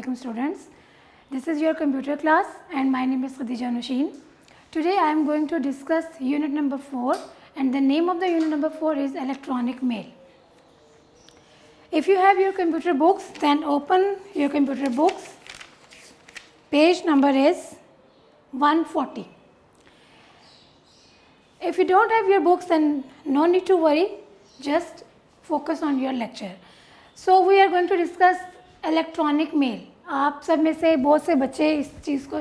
Assalamualaikum students. This is your computer class and my name is Khadija Nasheen. Today I am going to discuss unit number 4 and the name of the unit number 4 is electronic mail. If you have your computer books, then open your computer books. Page number is 140. If you don't have your books, then no need to worry, just focus on your lecture. So we are going to discuss electronic mail. आप सब में से बहुत से बच्चे इस चीज़ को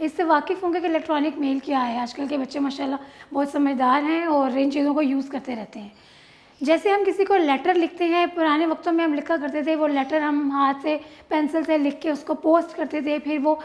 इससे वाकिफ़ होंगे कि इलेक्ट्रॉनिक मेल क्या है. आजकल के बच्चे माशाल्लाह बहुत समझदार हैं और इन चीज़ों को यूज़ करते रहते हैं. जैसे हम किसी को लेटर लिखते हैं, पुराने वक्तों में हम लिखा करते थे, वो लेटर हम हाथ से पेंसिल से लिख के उसको पोस्ट करते थे, फिर वो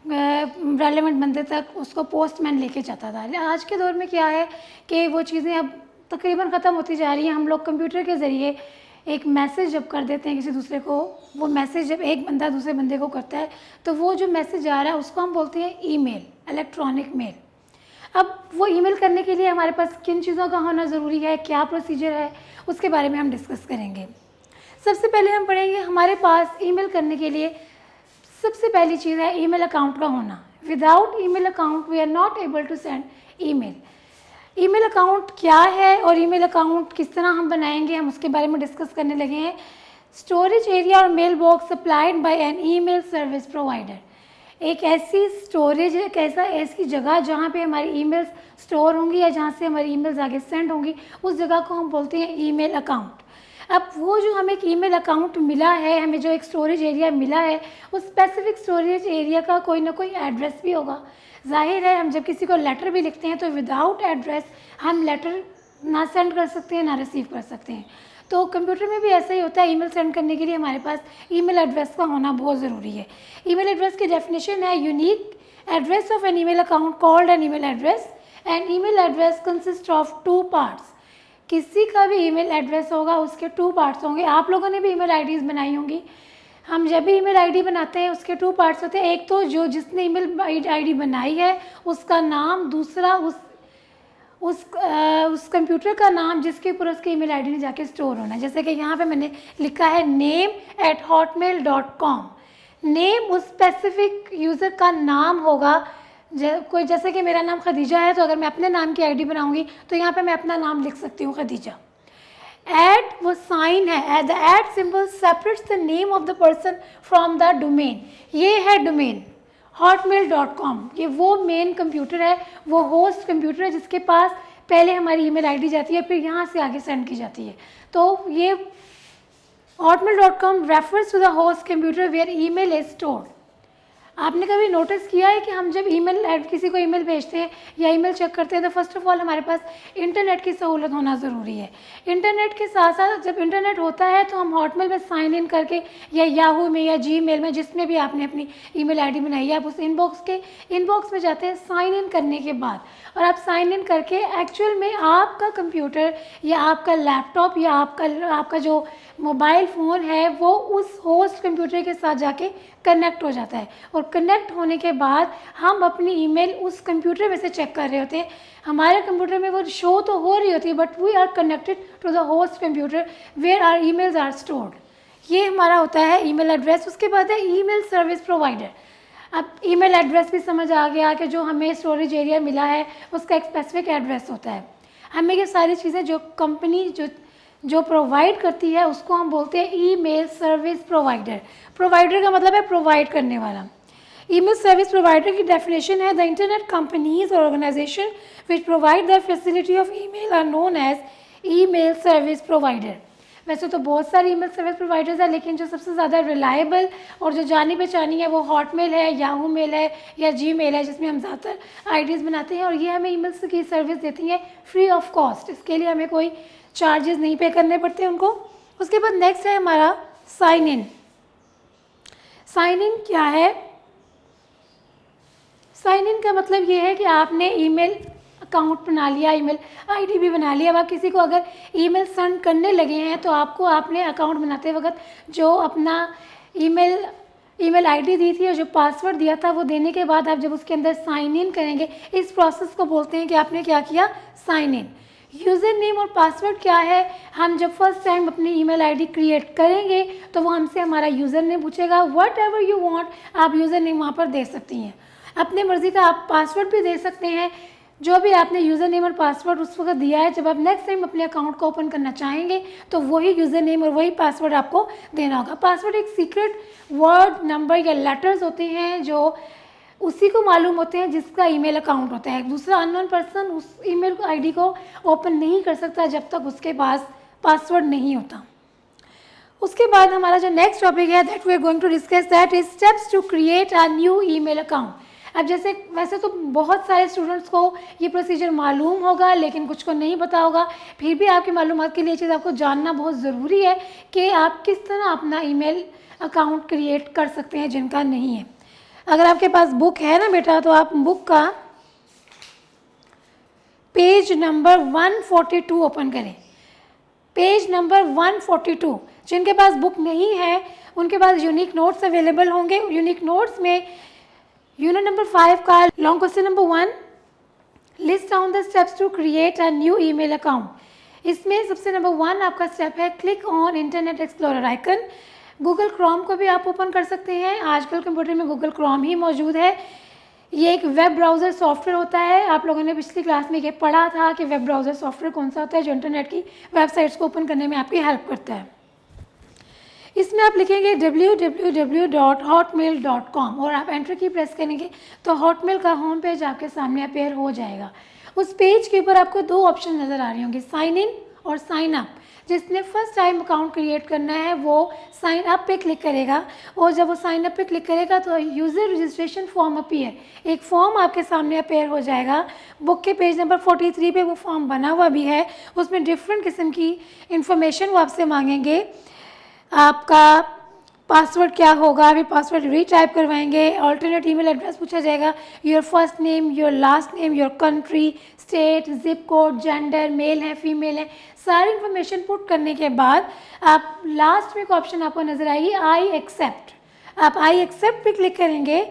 रेलेवेंट बंदे तक उसको पोस्टमैन लेके जाता था. आज के दौर में क्या है कि वो चीज़ें अब तकरीबन ख़त्म होती जा रही हैं. हम लोग कंप्यूटर के ज़रिए एक मैसेज जब कर देते हैं किसी दूसरे को, वो मैसेज जब एक बंदा दूसरे बंदे को करता है तो वो जो मैसेज आ रहा है उसको हम बोलते हैं ईमेल, इलेक्ट्रॉनिक मेल. अब वो ईमेल करने के लिए हमारे पास किन चीज़ों का होना ज़रूरी है, क्या प्रोसीजर है, उसके बारे में हम डिस्कस करेंगे. सबसे पहले हम पढ़ेंगे हमारे पास ईमेल करने के लिए सबसे पहली चीज़ है ईमेल अकाउंट का होना. Without email account we are not able to send email. Email account क्या है और ईमेल अकाउंट किस तरह हम बनाएंगे, हम उसके बारे में डिस्कस करने लगे हैं. स्टोरेज एरिया और mail box supplied by an email service provider. एक ऐसी स्टोरेज, एक ऐसी जगह जहाँ पे हमारी ईमेल्स स्टोर होंगी या जहाँ से हमारी ईमेल्स आगे सेंड होंगी, उस जगह को हम बोलते हैं ईमेल अकाउंट. अब वो जो हमें एक ईमेल अकाउंट मिला है, हमें जो एक स्टोरेज एरिया मिला है, उस स्पेसिफिक स्टोरेज एरिया का कोई ना कोई एड्रेस भी होगा. जाहिर है हम जब किसी को लेटर भी लिखते हैं तो विदाउट एड्रेस हम लेटर ना सेंड कर सकते हैं ना रिसीव कर सकते हैं. तो कंप्यूटर में भी ऐसा ही होता है. ईमेल सेंड करने के लिए हमारे पास ईमेल एड्रेस का होना बहुत ज़रूरी है. ईमेल एड्रेस की डेफिनेशन है unique address of an email account called an email address. And email address consist of 2 parts. किसी का भी ईमेल एड्रेस होगा उसके 2 पार्ट्स होंगे. आप लोगों ने भी ईमेल आईडीज़ बनाई होंगी. हम जब भी ईमेल आईडी बनाते हैं उसके 2 पार्ट्स होते हैं. एक तो जो जिसने ईमेल आईडी बनाई है उसका नाम, दूसरा उस कंप्यूटर का नाम जिसके ऊपर उसके ईमेल आईडी ने जाके स्टोर होना है. जैसे कि यहाँ पे मैंने लिखा है name@hotmail.com. नेम उस स्पेसिफिक यूज़र का नाम होगा. कोई जैसे कि मेरा नाम खदीजा है, तो अगर मैं अपने नाम की आईडी बनाऊंगी तो यहाँ पे मैं अपना नाम लिख सकती हूँ खदीजा. ऐड वो साइन है. The add symbol separates the name of the person from the domain. ये है डोमेन hotmail.com. ये वो मेन कंप्यूटर है, वो होस्ट कंप्यूटर है जिसके पास पहले हमारी ईमेल आईडी जाती है, फिर यहाँ से आगे सेंड की जाती है. तो ये hotmail.com refers to the host computer where email is stored. आपने कभी नोटिस किया है कि हम जब किसी को ईमेल भेजते हैं या ईमेल चेक करते हैं तो फर्स्ट ऑफ ऑल हमारे पास इंटरनेट की सहूलत होना ज़रूरी है. इंटरनेट के साथ साथ जब इंटरनेट होता है तो हम हॉटमेल में साइन इन करके या याहू में या जीमेल में, जिसमें भी आपने अपनी ईमेल आईडी बनाई है, आप उस इनबॉक्स में जाते हैं. साइन इन करने के बाद और आप साइन इन करके एक्चुअल में आपका कंप्यूटर या आपका लैपटॉप या आपका जो मोबाइल फ़ोन है वो उस होस्ट कंप्यूटर के साथ जाके कनेक्ट हो जाता है. और कनेक्ट होने के बाद हम अपनी ईमेल उस कंप्यूटर में से चेक कर रहे होते हैं. हमारे कंप्यूटर में वो शो तो हो रही होती है but we are connected to the host computer where are emails are stored. ये हमारा होता है ईमेल एड्रेस. उसके बाद है ईमेल सर्विस प्रोवाइडर. अब ईमेल एड्रेस भी समझ आ गया कि जो हमें स्टोरेज एरिया मिला है उसका एक स्पेसिफिक एड्रेस होता है. हमें ये सारी चीज़ें जो कंपनी जो प्रोवाइड करती है उसको हम बोलते हैं ईमेल सर्विस प्रोवाइडर. प्रोवाइडर का मतलब है प्रोवाइड करने वाला. ईमेल सर्विस प्रोवाइडर की डेफिनेशन है द इंटरनेट कंपनीज और organisation which provide the facility of email are known as email service provider. वैसे तो बहुत सारे ईमेल सर्विस प्रोवाइडर्स हैं, लेकिन जो सबसे ज़्यादा रिलायबल और जो जानी पहचानी है वो हॉटमेल है, याहू मेल है या जीमेल है, जिसमें हम ज़्यादातर आईडीज़ बनाते हैं. और ये हमें ईमेल्स की सर्विस देती हैं फ्री ऑफ कॉस्ट. इसके लिए हमें कोई चार्जेस नहीं पे करने पड़ते उनको. उसके बाद नेक्स्ट है हमारा साइन इन. साइन इन क्या है? साइन इन का मतलब ये है कि आपने ईमेल अकाउंट बना लिया, ईमेल आईडी भी बना लिया. अब आप किसी को अगर ईमेल सेंड करने लगे हैं तो आपको आपने अकाउंट बनाते वक्त जो अपना ईमेल आईडी दी थी और जो पासवर्ड दिया था वो देने के बाद आप जब उसके अंदर साइन इन करेंगे, इस प्रोसेस को बोलते हैं कि आपने क्या किया, साइन इन. यूज़र नेम और पासवर्ड क्या है, हम जब फर्स्ट टाइम अपनी ईमेल आईडी क्रिएट करेंगे तो वो हमसे हमारा यूज़र नेम पूछेगा। वट एवर यू वांट आप यूज़र नेम वहाँ पर दे सकती हैं, अपने मर्ज़ी का आप पासवर्ड भी दे सकते हैं। जो भी आपने यूज़र नेम और पासवर्ड उस वक्त दिया है, जब आप नेक्स्ट टाइम अपने अकाउंट को ओपन करना चाहेंगे तो वही यूज़र नेम और वही पासवर्ड आपको देना होगा। पासवर्ड एक सीक्रेट वर्ड, नंबर या लेटर्स होते हैं जो उसी को मालूम होते हैं जिसका ईमेल अकाउंट होता है। दूसरा अननोन पर्सन उस ईमेल आईडी को ओपन नहीं कर सकता जब तक उसके पास पासवर्ड नहीं होता। उसके बाद हमारा जो नेक्स्ट टॉपिक है that we are going to discuss that is steps to create a new email account. अब जैसे वैसे तो बहुत सारे स्टूडेंट्स को ये प्रोसीजर मालूम होगा लेकिन कुछ को नहीं पता होगा, फिर भी आपकी मालूमात के लिए चीज़ आपको जानना बहुत ज़रूरी है कि आप किस तरह अपना ईमेल अकाउंट क्रिएट कर सकते हैं जिनका नहीं है। अगर आपके पास बुक है ना बेटा, तो आप बुक का पेज नंबर 142 ओपन करें। Page number 142। जिनके पास बुक नहीं है उनके पास यूनिक नोट्स अवेलेबल होंगे। यूनिक नोट्स में यूनिट नंबर 5 का long question number 1, list down the steps to create a new email account. इसमें सबसे नंबर 1 आपका स्टेप है click on internet explorer icon. Google Chrome को भी आप ओपन कर सकते हैं, आजकल कंप्यूटर में गूगल क्रोम ही मौजूद है। ये एक वेब ब्राउज़र सॉफ्टवेयर होता है। आप लोगों ने पिछली क्लास में ये पढ़ा था कि वेब ब्राउज़र सॉफ्टवेयर कौन सा होता है जो इंटरनेट की वेबसाइट्स को ओपन करने में आपकी हेल्प करता है। इसमें आप लिखेंगे www.hotmail.com और आप एंटर की प्रेस करेंगे तो हॉटमेल का होम पेज आपके सामने अपेयर हो जाएगा। उस पेज के ऊपर आपको 2 ऑप्शन नज़र आ रहे होंगे, साइन इन और साइन अप। जिसने फर्स्ट टाइम अकाउंट क्रिएट करना है वो साइन अप पे क्लिक करेगा और जब वो साइन अप पे क्लिक करेगा तो यूज़र रजिस्ट्रेशन फॉर्म अपीयर, एक फॉर्म आपके सामने अपेयर हो जाएगा। बुक के पेज नंबर 43 पे वो फॉर्म बना हुआ भी है। उसमें डिफरेंट किस्म की इंफॉर्मेशन वो आपसे मांगेंगे। आपका पासवर्ड क्या होगा, अभी पासवर्ड रीटाइप करवाएंगे। ऑल्टरनेट ईमेल एड्रेस पूछा जाएगा, your first name, your last name, your country, state, zip code, gender, male है फीमेल है, सारी इन्फॉर्मेशन पुट करने के बाद आप लास्ट में एक ऑप्शन आपको नज़र आएगी आई एक्सेप्ट। आप आई एक्सेप्ट पे क्लिक करेंगे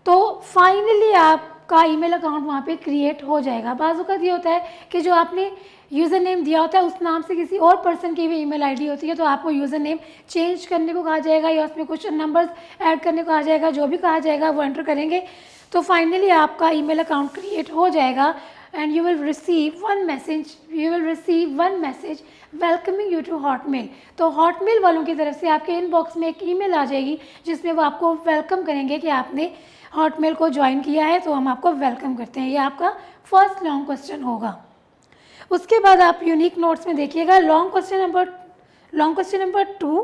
तो फाइनली आपका ईमेल अकाउंट वहाँ पे क्रिएट हो जाएगा। बाज़ औक़ात ये होता है कि जो आपने यूज़र नेम दिया होता है उस नाम से किसी और पर्सन की भी ईमेल आईडी होती है तो आपको यूज़र नेम चेंज करने को कहा जाएगा या उसमें कुछ नंबर्स ऐड करने को कहा जाएगा। जो भी कहा जाएगा वो एंटर करेंगे तो फाइनली आपका ईमेल अकाउंट क्रिएट हो जाएगा and you will receive one message welcoming you to Hotmail। तो Hotmail वालों की तरफ से आपके इनबॉक्स में एक ईमेल आ जाएगी जिसमें वो आपको वेलकम करेंगे कि आपने Hotmail को ज्वाइन किया है तो हम आपको वेलकम करते हैं। ये आपका फर्स्ट लॉन्ग क्वेश्चन होगा। उसके बाद आप यूनिक नोट्स में देखिएगा long question number 2,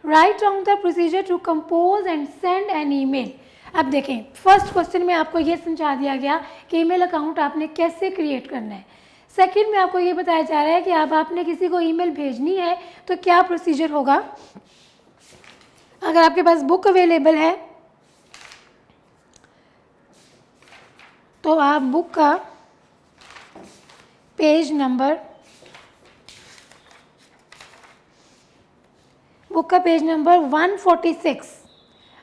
write down the procedure to compose and send an email. अब देखें फर्स्ट क्वेश्चन में आपको ये समझा दिया गया कि ईमेल अकाउंट आपने कैसे क्रिएट करना है। सेकंड में आपको ये बताया जा रहा है कि अब आपने किसी को ईमेल भेजनी है तो क्या प्रोसीजर होगा। अगर आपके पास बुक अवेलेबल है तो आप बुक का पेज नंबर 146,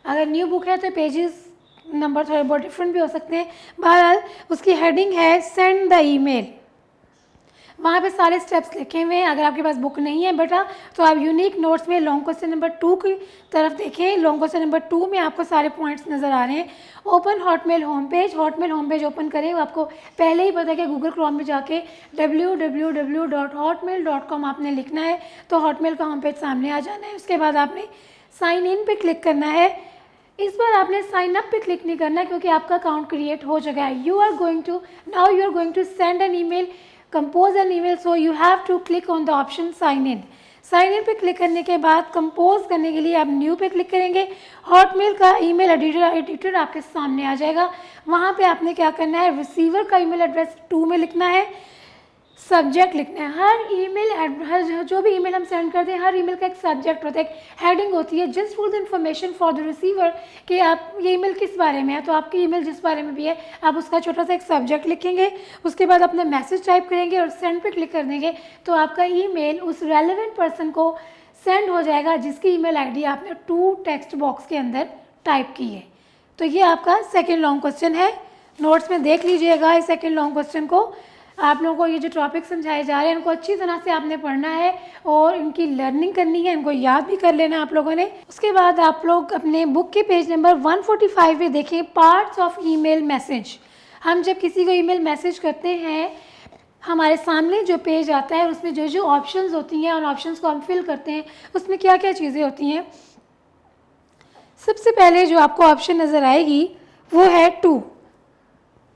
अगर न्यू बुक है तो पेजेस नंबर थोड़े बहुत डिफरेंट भी हो सकते हैं। बहरहाल उसकी हेडिंग है सेंड द ईमेल। वहाँ पे सारे स्टेप्स लिखे हुए हैं। अगर आपके पास बुक नहीं है बेटा तो आप यूनिक नोट्स में लॉन्ग क्वेश्चन नंबर 2 की तरफ देखें। लॉन्ग क्वेश्चन नंबर 2 में आपको सारे पॉइंट्स नज़र आ रहे हैं। Open Hotmail home page open करें। आपको पहले ही पता है कि गूगल क्रोम में जाके www.hotmail.com आपने लिखना है तो हॉटमेल का होम पेज सामने आ जाना है। उसके बाद आपने साइन इन पे क्लिक करना है। इस बार आपने साइन अप पे क्लिक नहीं करना है क्योंकि आपका अकाउंट क्रिएट हो चुका है। You are going to send an email, compose an email, so you have to click on the option sign in. Sign in पे क्लिक करने के बाद कंपोज करने के लिए आप न्यू पे क्लिक करेंगे। हॉटमेल का ईमेल एडिटर आपके सामने आ जाएगा। वहाँ पे आपने क्या करना है, रिसीवर का ईमेल एड्रेस 2 में लिखना है, सब्जेक्ट लिखना है। हर जो भी ईमेल हम सेंड करते हैं हर ईमेल का एक सब्जेक्ट होता है, एक हेडिंग होती है just for the information for the receiver कि आप ये ईमेल किस बारे में है। तो आपकी ईमेल जिस बारे में भी है आप उसका छोटा सा एक सब्जेक्ट लिखेंगे। उसके बाद अपना मैसेज टाइप करेंगे और सेंड पे क्लिक कर देंगे तो आपका ईमेल उस रेलेवेंट पर्सन को सेंड हो जाएगा जिसकी ईमेल आईडी आपने 2 टेक्स्ट बॉक्स के अंदर टाइप की है। तो ये आपका सेकेंड लॉन्ग क्वेश्चन है। नोट्स में देख लीजिएगा इस सेकेंड लॉन्ग क्वेश्चन को। आप लोगों को ये जो टॉपिक समझाए जा रहे हैं इनको अच्छी तरह से आपने पढ़ना है और इनकी लर्निंग करनी है, इनको याद भी कर लेना आप लोगों ने। उसके बाद आप लोग अपने बुक के पेज नंबर 145 में देखें पार्ट्स ऑफ ईमेल मैसेज। हम जब किसी को ईमेल मैसेज करते हैं, हमारे सामने जो पेज आता है उसमें जो जो ऑप्शंस होती हैं, उन ऑप्शंस को हम फिल करते हैं, उसमें क्या क्या चीज़ें होती हैं। सबसे पहले जो आपको ऑप्शन नज़र आएगी वो है to.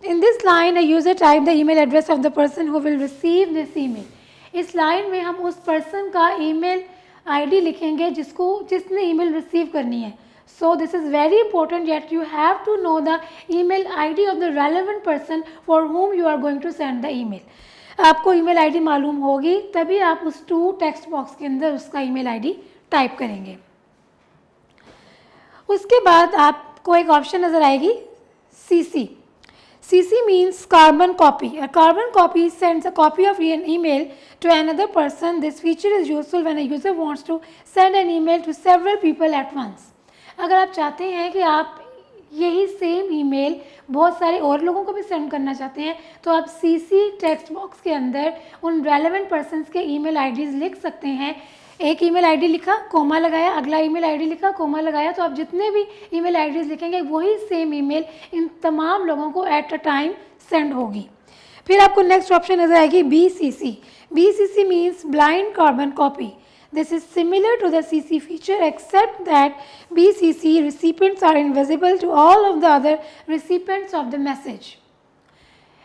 In this line, a user type the email address of the person who will receive this email. इस लाइन में हम उस पर्सन का ईमेल आईडी लिखेंगे जिसने ईमेल रिसीव करनी है। So this is very important that you have to know the email ID of the relevant person for whom you are going to send the email. आपको email ID मालूम होगी तभी आप उस टू टेक्स्ट बॉक्स के अंदर उसका email ID type करेंगे। उसके बाद आपको एक ऑप्शन नज़र आएगी CC. CC means carbon copy. A carbon copy sends a copy of an email to another person. This feature is useful when a user wants to send an email to several people at once. अगर आप चाहते हैं कि आप यही same email बहुत सारे और लोगों को भी सेंड करना चाहते हैं तो आप CC टेक्स्ट बॉक्स के अंदर उन रेलेवेंट पर्सनस के ईमेल आईडीज़ लिख सकते हैं। एक ईमेल आईडी लिखा, कोमा लगाया, अगला ईमेल आईडी लिखा, कोमा लगाया, तो आप जितने भी ईमेल आईडीज़ लिखेंगे वही सेम ईमेल इन तमाम लोगों को एट अ टाइम सेंड होगी। फिर आपको नेक्स्ट ऑप्शन नजर आएगी BCC. BCC means blind carbon copy. This is similar to the CC feature except that BCC recipients are invisible to all of the other recipients of the message.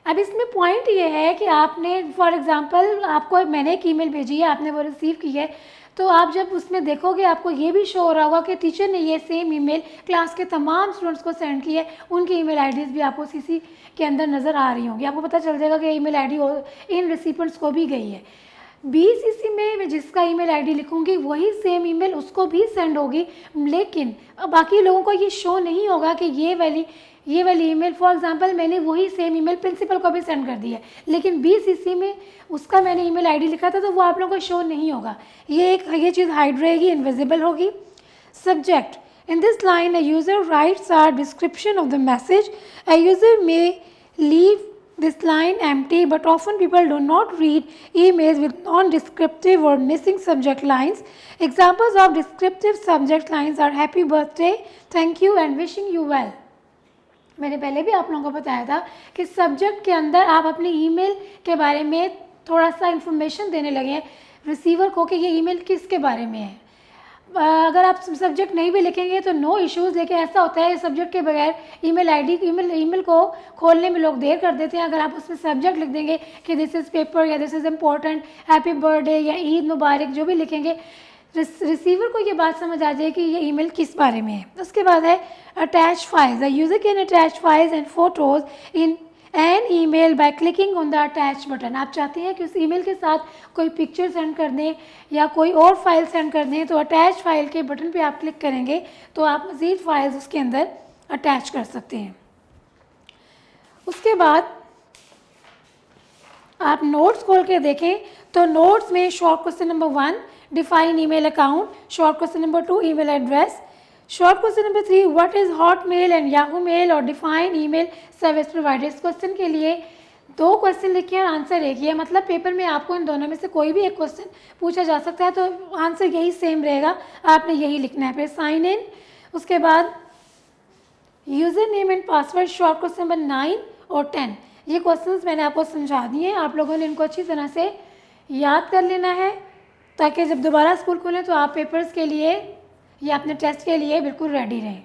अब इसमें point ये है कि आपने for example आपको मैंने एक email भेजी है, आपने वो रिसीव की है, तो आप जब उसमें देखोगे आपको ये भी शो हो रहा होगा कि टीचर ने ये सेम ईमेल क्लास के तमाम स्टूडेंट्स को सेंड की है, उनकी ईमेल आईडीज़ भी आपको CC के अंदर नज़र आ रही होंगी। आपको पता चल जाएगा कि ईमेल आईडी इन रिसिपेंट्स को भी गई है। BCC में मैं जिसका ईमेल आईडी लिखूंगी वही सेम ईमेल उसको भी सेंड होगी, लेकिन बाकी लोगों को ये शो नहीं होगा कि ये वाली ईमेल फॉर एग्जांपल मैंने वही सेम ईमेल प्रिंसिपल को भी सेंड कर दी है, लेकिन BCC में उसका मैंने ईमेल आईडी लिखा था तो वो आप लोगों को शो नहीं होगा। ये चीज़ हाइड रहेगी, इनविजिबल होगी। Subject. In this line, a user writes a description of the message. A user may leave this line empty, but often people do not read emails with non-descriptive or missing subject lines. Examples of descriptive subject lines are happy birthday, thank you and wishing you well. मैंने पहले भी आप लोगों को बताया था कि subject के अंदर आप अपनी ईमेल के बारे में थोड़ा सा इन्फॉर्मेशन देने लगे हैं रिसीवर को कि ये ईमेल किसके बारे में है। अगर आप सब्जेक्ट नहीं भी लिखेंगे तो नो इश्यूज़, लेकिन ऐसा होता है सब्जेक्ट के बगैर ईमेल को खोलने में लोग देर कर देते हैं। अगर आप उसमें सब्जेक्ट लिख देंगे कि दिस इज़ पेपर या this is important, happy birthday या ईद मुबारक, जो भी लिखेंगे रिसीवर को ये बात समझ आ जाए कि ये ईमेल किस बारे में है। उसके बाद है attach files. The user can attach files and photos in an email by clicking on the attach button. आप चाहते हैं कि उस ईमेल के साथ कोई पिक्चर सेंड कर दें या कोई और फाइल सेंड कर दें, तो अटैच फाइल के बटन पे आप क्लिक करेंगे तो आप मज़ीद फाइल्स उसके अंदर अटैच कर सकते हैं. उसके बाद आप नोट्स खोल के देखें तो नोट्स में short question number 1 define email account, short question number 2 email address, short question number 3 what is Hotmail and Yahoo mail और डिफाइन ईमेल सर्विस प्रोवाइडर. इस क्वेश्चन के लिए 2 क्वेश्चन लिखे और आंसर एक ही है, मतलब पेपर में आपको इन दोनों में से कोई भी एक क्वेश्चन पूछा जा सकता है तो आंसर यही सेम रहेगा, आपने यही लिखना है. फिर साइन इन, उसके बाद user name and password, short question number 9 और 10. ये क्वेश्चंस मैंने आपको समझा दिए हैं, आप लोगों ने इनको अच्छी तरह से याद कर लेना है ताकि जब दोबारा स्कूल खुलें तो आप पेपर्स के लिए या अपने टेस्ट के लिए बिल्कुल रेडी रहें.